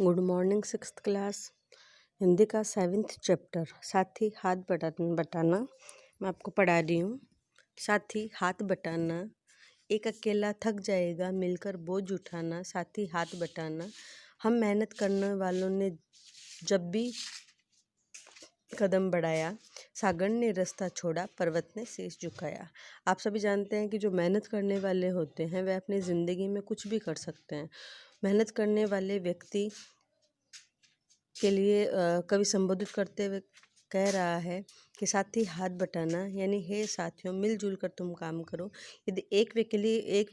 Good morning sixth class Hindi का 7th chapter साथी हाथ बटाना मैं आपको पढ़ा रही हूँ। साथी हाथ बटाना, एक अकेला थक जाएगा मिलकर बोझ उठाना, साथी हाथ बटाना। हम मेहनत करने वालों ने जब भी कदम बढ़ाया, सागर ने रास्ता छोड़ा, पर्वत ने शीश झुकाया। आप सभी जानते हैं कि जो मेहनत करने वाले होते हैं वह अपनी ज़िंदगी में कुछ भी कर सकते हैं। मेहनत करने वाले व्यक्ति के लिए कवि संबोधित करते हुए कह रहा है कि साथी हाथ बटाना, यानी हे साथियों मिलजुल कर तुम काम करो। यदि एक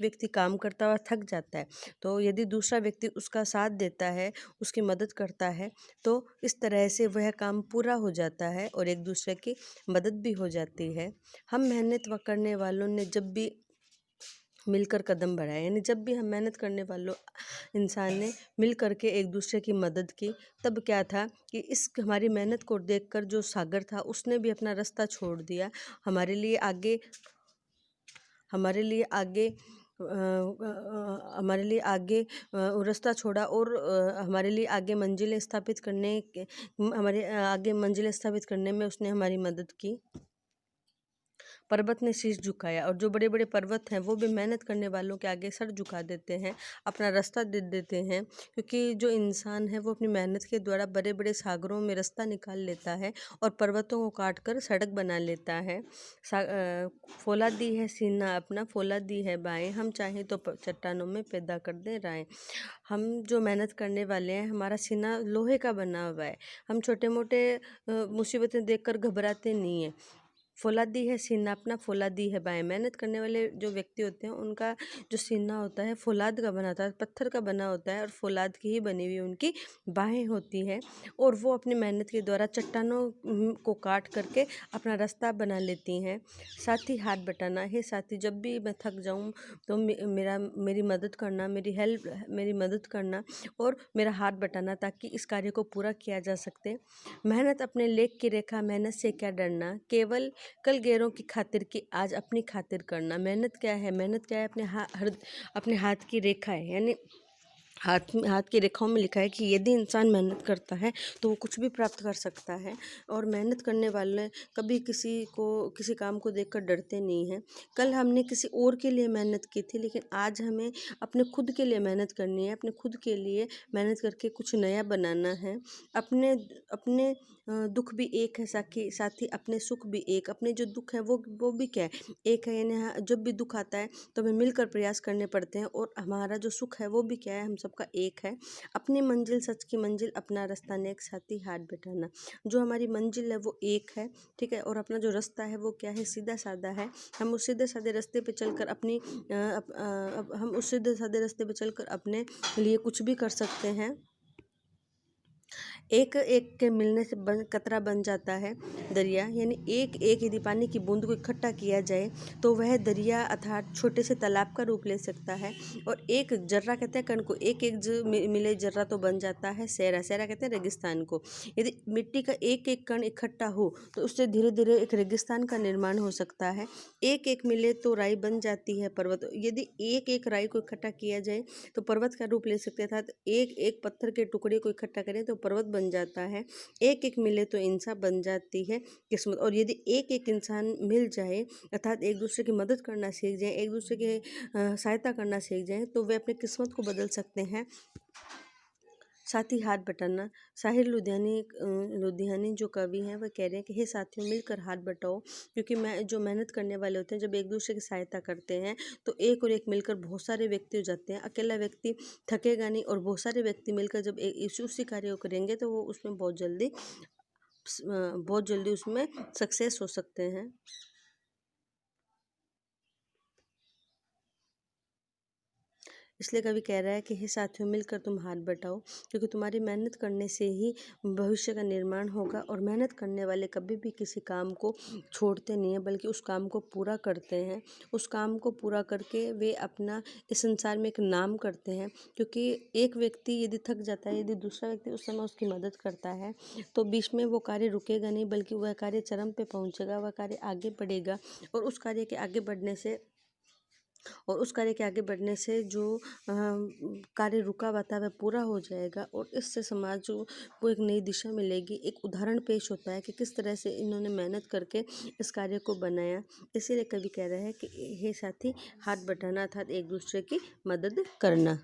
व्यक्ति काम करता हुआ थक जाता है तो यदि दूसरा व्यक्ति उसका साथ देता है, उसकी मदद करता है, तो इस तरह से वह काम पूरा हो जाता है और एक दूसरे की मदद भी हो जाती है। हम मेहनत करने वालों ने जब भी मिलकर कदम बढ़ाया, यानी जब भी हम मेहनत करने वालों इंसान ने मिल करके एक दूसरे की मदद की, तब क्या था कि इस हमारी मेहनत को देखकर जो सागर था उसने भी अपना रास्ता छोड़ दिया, हमारे लिए आगे हमारे लिए आगे हमारे लिए आगे रास्ता छोड़ा और हमारे लिए आगे मंजिलें स्थापित करने के हमारे आगे मंजिलें स्थापित करने में उसने हमारी मदद की। पर्वत ने शीश झुकाया, और जो बड़े बड़े पर्वत हैं वो भी मेहनत करने वालों के आगे सर झुका देते हैं, अपना रास्ता दे देते हैं, क्योंकि जो इंसान है वो अपनी मेहनत के द्वारा बड़े बड़े सागरों में रास्ता निकाल लेता है और पर्वतों को काट कर सड़क बना लेता है। फौलाद दी है सीना अपना, फौलाद दी है बाएं, हम चाहें तो चट्टानों में पैदा कर दें राहें। हम जो मेहनत करने वाले हैं, हमारा सीना लोहे का बना हुआ है, हम छोटे मोटे मुसीबतें देखकर घबराते नहीं हैं। फौलादी है सीना अपना, फौलादी है बाएं। मेहनत करने वाले जो व्यक्ति होते हैं उनका जो सीना होता है फौलाद का बना होता है, पत्थर का बना होता है, और फौलाद की ही बनी हुई उनकी बाहें होती हैं, और वो अपनी मेहनत के द्वारा चट्टानों को काट करके अपना रास्ता बना लेती हैं। साथी हाथ बटाना, हे साथी जब भी मैं थक जाऊँ तो मेरी मदद करना, मेरी मदद करना और मेरा हाथ बटाना, ताकि इस कार्य को पूरा किया जा सकते। मेहनत अपने लेख की रेखा, मेहनत से क्या डरना, केवल कल गैरों की खातिर की आज अपनी खातिर करना। मेहनत क्या है? मेहनत क्या है? अपने हाथ की रेखा है, यानी हाथ की रेखाओं में लिखा है कि यदि इंसान मेहनत करता है तो वो कुछ भी प्राप्त कर सकता है। और मेहनत करने वाले कभी किसी काम को देखकर डरते नहीं हैं। कल हमने किसी और के लिए मेहनत की थी, लेकिन आज हमें अपने खुद के लिए मेहनत करनी है, अपने खुद के लिए मेहनत करके कुछ नया बनाना है। अपने अपने दुख भी एक है साथी अपने सुख भी एक। अपने जो दुख है वो भी क्या है? एक है, यानी जब भी दुख आता है तो हमें मिलकर प्रयास करने पड़ते हैं, और हमारा जो सुख है वो भी क्या है? हम सबका एक है। अपनी मंजिल सच की मंजिल, अपना रास्ता नेक, साथी हाथ बटाना। जो हमारी मंजिल है वो एक है, ठीक है, और अपना जो रास्ता है वो क्या है? सीधा साधा है। हम उस सीधे साधे रास्ते पे चलकर अपने लिए कुछ भी कर सकते हैं। एक एक के मिलने से कतरा बन जाता है दरिया, यानी एक एक यदि पानी की बूंद को इकट्ठा किया जाए तो वह दरिया अर्थात छोटे से तालाब का रूप ले सकता है। और एक जर्रा कहते हैं कण को, एक एक मिले जर्रा तो बन जाता है सहरा, सहरा कहते हैं रेगिस्तान को। यदि मिट्टी का एक एक कण इकट्ठा हो तो उससे धीरे धीरे एक रेगिस्तान का निर्माण हो सकता है। एक एक मिले तो राई बन जाती है पर्वत। यदि एक एक राई को इकट्ठा किया जाए तो पर्वत का रूप ले सकते हैं, अर्थात एक एक पत्थर के टुकड़े को इकट्ठा करें तो पर्वत बन जाता है। एक एक मिले तो इंसान बन जाती है किस्मत। और यदि एक एक इंसान मिल जाए, अर्थात एक दूसरे की मदद करना सीख जाए, एक दूसरे की सहायता करना सीख जाए, तो वे अपने किस्मत को बदल सकते हैं। साथी हाथ बटाना, साहिर लुधियानी जो कवि हैं वह कह रहे हैं कि हे साथियों मिलकर हाथ बटाओ, क्योंकि जो मेहनत करने वाले होते हैं जब एक दूसरे की सहायता करते हैं तो एक और एक मिलकर बहुत सारे व्यक्ति हो जाते हैं। अकेला व्यक्ति थकेगा नहीं, और बहुत सारे व्यक्ति मिलकर जब उसी कार्य को करेंगे तो वो उसमें बहुत जल्दी उसमें सक्सेस हो सकते हैं। इसलिए कवि कह रहा है कि हे साथियों मिलकर तुम हाथ बटाओ, क्योंकि तुम्हारी मेहनत करने से ही भविष्य का निर्माण होगा। और मेहनत करने वाले कभी भी किसी काम को छोड़ते नहीं हैं, बल्कि उस काम को पूरा करते हैं। उस काम को पूरा करके वे अपना इस संसार में एक नाम करते हैं, क्योंकि एक व्यक्ति यदि थक जाता है, यदि दूसरा व्यक्ति उस समय उसकी मदद करता है तो बीच में वो कार्य रुकेगा नहीं, बल्कि वह कार्य चरम पे पहुँचेगा, वह कार्य आगे बढ़ेगा, और उस कार्य के आगे बढ़ने से और उस कार्य के आगे बढ़ने से जो कार्य रुका हुआ था वह पूरा हो जाएगा और इससे समाज को एक नई दिशा मिलेगी। एक उदाहरण पेश होता है कि किस तरह से इन्होंने मेहनत करके इस कार्य को बनाया। इसीलिए कवि कह रहा है कि हे साथी, हाथ बटाना अर्थात एक दूसरे की मदद करना।